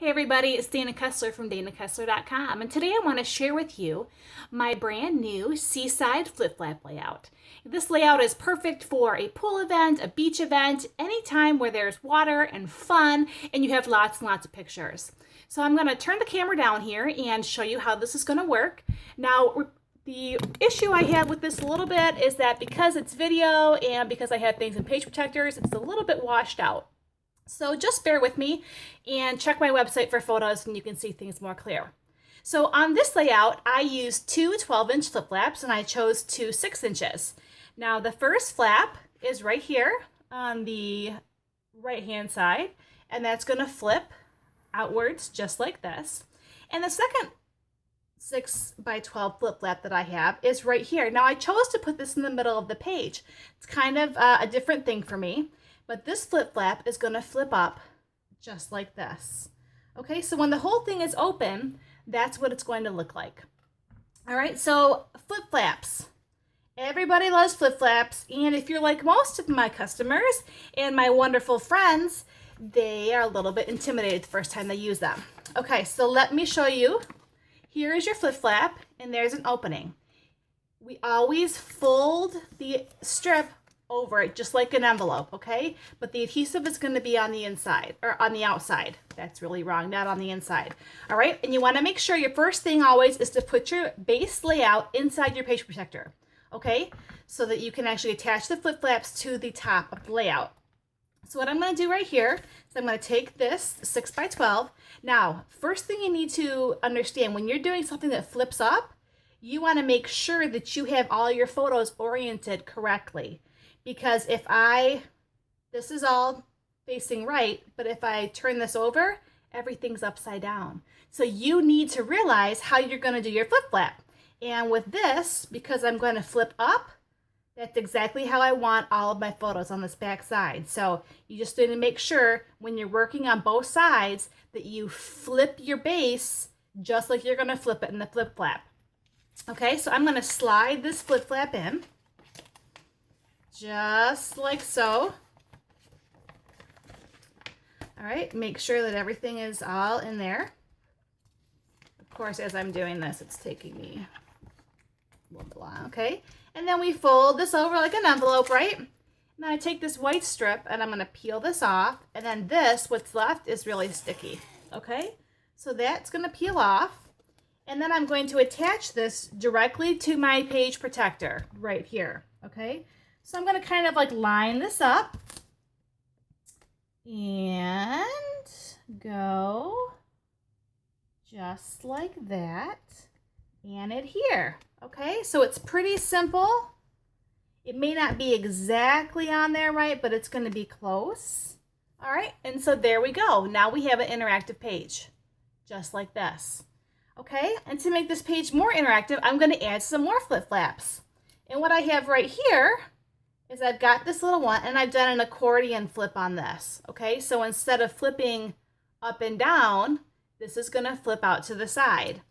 Hey everybody, it's Dana Kessler from danakessler.com, and today I want to share with you my brand new Seaside flip-flap layout. This layout is perfect for a pool event, a beach event, anytime where there's water and fun and you have lots and lots of pictures. So I'm going to turn the camera down here and show you how this is going to work. Now, the issue I have with this a little bit is that because it's video and because I have things in page protectors, it's a little bit washed out. So just bear with me and check my website for photos and you can see things more clear. So on this layout, I used two 12-inch flip flaps and I chose two 6 inches. Now the first flap is right here on the right hand side, and that's going to flip outwards just like this. And the second 6 by 12 flip flap that I have is right here. Now I chose to put this in the middle of the page. It's kind of a different thing for me. But this flip flap is going to flip up just like this. Okay, so when the whole thing is open, that's what it's going to look like. All right, so flip flaps. Everybody loves flip flaps, and if you're like most of my customers and my wonderful friends, they are a little bit intimidated the first time they use them. Okay, so let me show you. Here is your flip flap, and there's an opening. We always fold the strip over it just like an envelope, okay? But the adhesive is going to be on the inside or on the outside. That's really wrong, not on the inside. All right, and you want to make sure your first thing always is to put your base layout inside your page protector, okay? So that you can actually attach the flip flaps to the top of the layout. So what I'm going to do right here is I'm going to take this 6 by 12. Now, first thing you need to understand when you're doing something that flips up, you want to make sure that you have all your photos oriented correctly. Because this is all facing right, but if I turn this over, everything's upside down. So you need to realize how you're going to do your flip flap. And with this, because I'm going to flip up, that's exactly how I want all of my photos on this back side. So you just need to make sure when you're working on both sides that you flip your base just like you're going to flip it in the flip flap. Okay, so I'm going to slide this flip flap in. Just like so. All right, make sure that everything is all in there. Of course, as I'm doing this, it's taking me a little bit long, okay? And then we fold this over like an envelope, right? And then I take this white strip and I'm going to peel this off. And then this, what's left, is really sticky, okay? So that's going to peel off. And then I'm going to attach this directly to my page protector right here, okay? So I'm going to kind of like line this up and go just like that and adhere. Okay, so it's pretty simple. It may not be exactly on there right, but it's going to be close. All right, and so there we go. Now we have an interactive page just like this. Okay, and to make this page more interactive, I'm going to add some more flip flaps. And what I have right here is I've got this little one and I've done an accordion flip on this. Okay, so instead of flipping up and down, this is going to flip out to the side.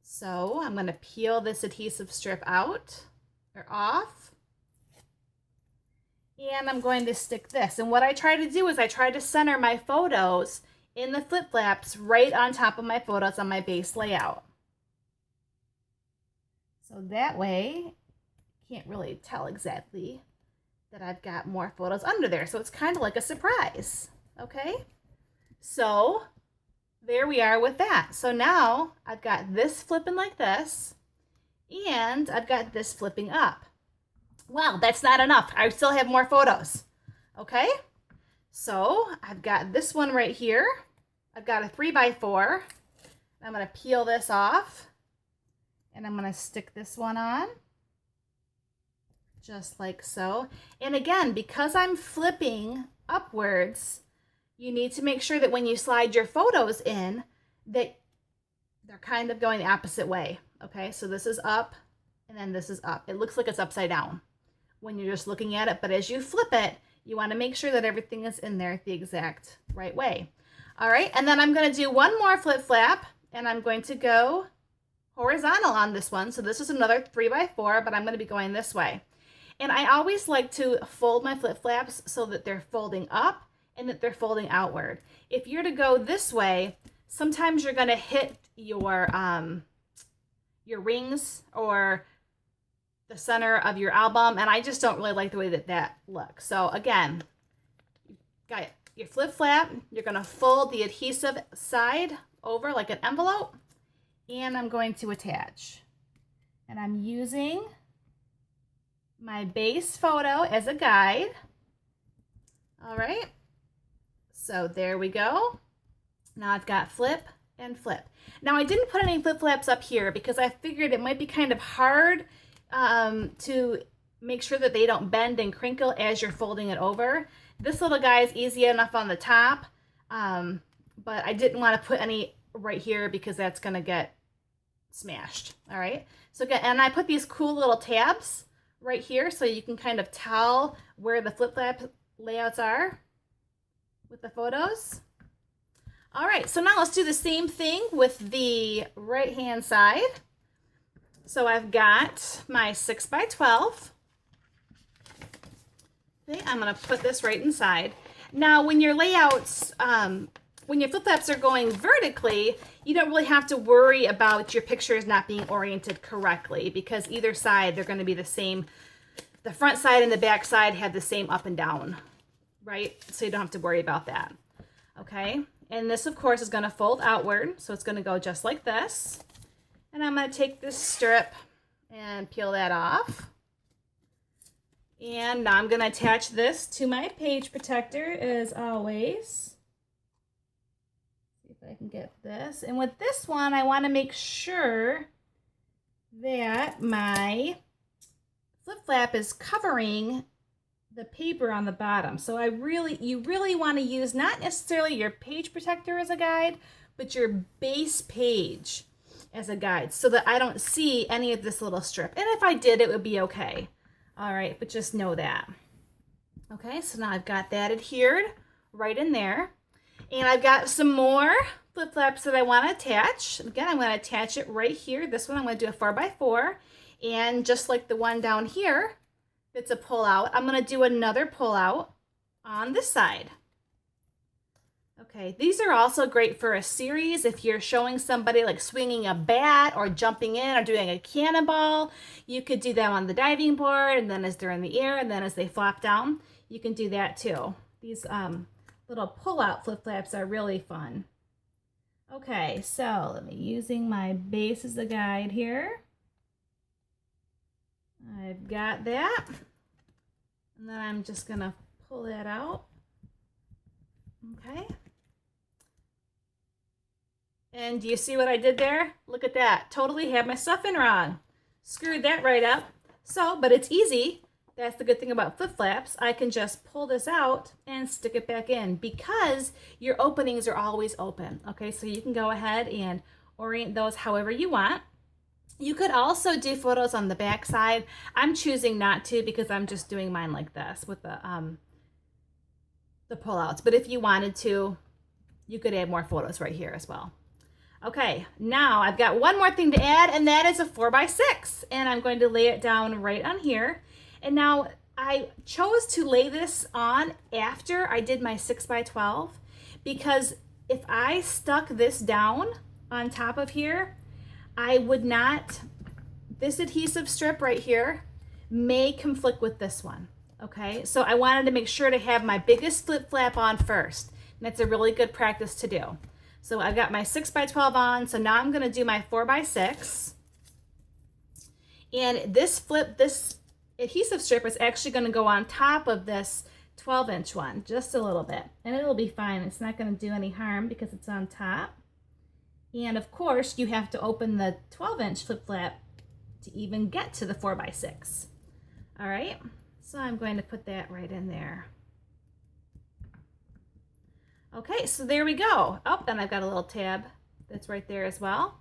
So I'm going to peel this adhesive strip out or off. And I'm going to stick this. And what I try to do is I try to center my photos in the flip flaps right on top of my photos on my base layout. So that way, can't really tell exactly that I've got more photos under there. So it's kind of like a surprise. Okay. So there we are with that. So now I've got this flipping like this and I've got this flipping up. Well, that's not enough. I still have more photos. Okay. So I've got this one right here. I've got a 3 by 4. I'm going to peel this off and I'm going to stick this one on. Just like so. And again, because I'm flipping upwards, you need to make sure that when you slide your photos in, that they're kind of going the opposite way. Okay, so this is up and then this is up. It looks like it's upside down when you're just looking at it, but as you flip it, you want to make sure that everything is in there the exact right way. All right, and then I'm going to do one more flip flap and I'm going to go horizontal on this one. So this is another 3 by 4, but I'm going to be going this way. And I always like to fold my flip flaps so that they're folding up and that they're folding outward. If you're to go this way, sometimes you're going to hit your rings or the center of your album, and I just don't really like the way that that looks. So again, you got your flip flap, you're going to fold the adhesive side over like an envelope, and I'm going to attach. And I'm using my base photo as a guide. All right, so there we go. Now I've got flip and flip. Now I didn't put any flip flaps up here because I figured it might be kind of hard to make sure that they don't bend and crinkle as you're folding it over. This little guy is easy enough on the top, but I didn't want to put any right here because that's going to get smashed. All right, so again, and I put these cool little tabs right here so you can kind of tell where the flip flap layouts are with the photos. All right, so now let's do the same thing with the right hand side. So I've got my 6x12. Okay, I'm going to put this right inside. Now when your layouts, when your flip flaps are going vertically, you don't really have to worry about your pictures not being oriented correctly because either side they're going to be the same. The front side and the back side have the same up and down, right? So you don't have to worry about that. Okay, and this of course is going to fold outward, so it's going to go just like this. And I'm going to take this strip and peel that off. And now I'm going to attach this to my page protector as always. See if I can get this. And with this one, I want to make sure that my flip flap is covering the paper on the bottom. So you really want to use not necessarily your page protector as a guide, but your base page as a guide so that I don't see any of this little strip. And if I did, it would be okay. All right, but just know that. Okay, so now I've got that adhered right in there. And I've got some more flip flaps that I want to attach. Again, I'm going to attach it right here. This one I'm going to do a 4x4. And just like the one down here, it's a pull out, I'm going to do another pull out on this side. Okay, these are also great for a series. If you're showing somebody like swinging a bat or jumping in or doing a cannonball, you could do that on the diving board, and then as they're in the air and then as they flop down, you can do that too. These little pull-out flip-flaps are really fun. Okay, so let me using my base as a guide here. I've got that, and then I'm just gonna pull that out. Okay. And do you see what I did there? Look at that. Totally had my stuff in wrong. Screwed that right up. So, but it's easy. That's the good thing about flip flaps. I can just pull this out and stick it back in because your openings are always open. Okay, so you can go ahead and orient those however you want. You could also do photos on the back side. I'm choosing not to because I'm just doing mine like this with the pullouts. But if you wanted to, you could add more photos right here as well. Okay, now I've got one more thing to add, and that is a 4x6. And I'm going to lay it down right on here. And now I chose to lay this on after I did my 6x12 because if I stuck this down on top of here, I would not, this adhesive strip right here may conflict with this one. Okay, so I wanted to make sure to have my biggest flip flap on first. And that's a really good practice to do. So I've got my 6x12 on, so now I'm going to do my 4x6. And this adhesive strip is actually going to go on top of this 12-inch one, just a little bit. And it'll be fine. It's not going to do any harm because it's on top. And of course, you have to open the 12-inch flip flap to even get to the 4x6. All right, so I'm going to put that right in there. Okay, so there we go. Oh, and I've got a little tab that's right there as well.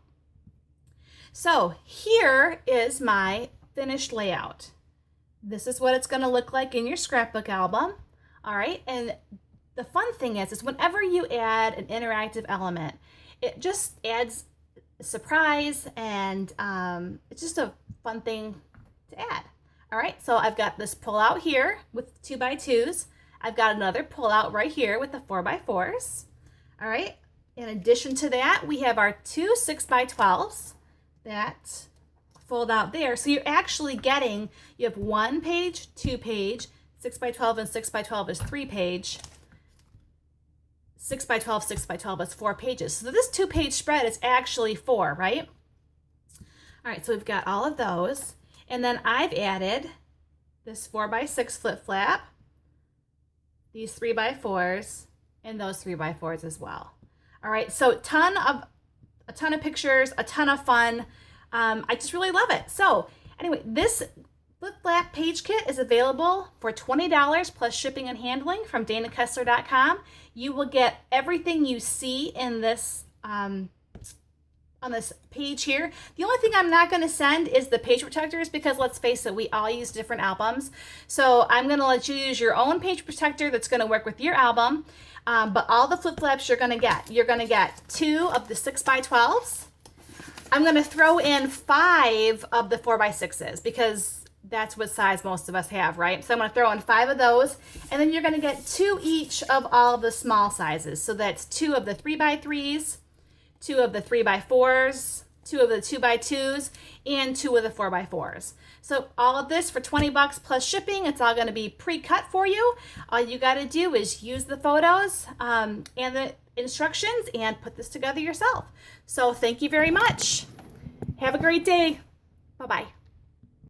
So here is my finished layout. This is what it's going to look like in your scrapbook album. All right, and the fun thing is whenever you add an interactive element, it just adds a surprise, and it's just a fun thing to add. All right, so I've got this pull out here with 2x2s. I've got another pull out right here with the 4x4s. All right. In addition to that, we have our two 6x12s that fold out there. So you're actually getting, you have 1 page, 2 page, 6x12 and 6x12 is 3 page. 6x12, 6x12 is 4 pages. So this 2-page spread is actually 4, right? All right, so we've got all of those. And then I've added this 4x6 flip flap, these 3x4s, and those 3x4s as well. All right, so a ton of pictures, a ton of fun. I just really love it. So anyway, this flip flap page kit is available for $20 plus shipping and handling from danakessler.com. You will get everything you see in this on this page here. The only thing I'm not going to send is the page protectors because let's face it, we all use different albums. So I'm going to let you use your own page protector that's going to work with your album. But all the flip flaps you're going to get 2 of the 6x12s. I'm going to throw in 5 of the 4x6s because that's what size most of us have, right? So I'm going to throw in 5 of those, and then you're going to get 2 each of all the small sizes. So that's 2 of the 3x3s, 2 of the 3x4s, 2 of the 2x2s, and 2 of the 4x4s. So all of this for $20 plus shipping. It's all going to be pre-cut for you. All you got to do is use the photos and the instructions and put this together yourself. So thank you very much. Have a great day. Bye-bye.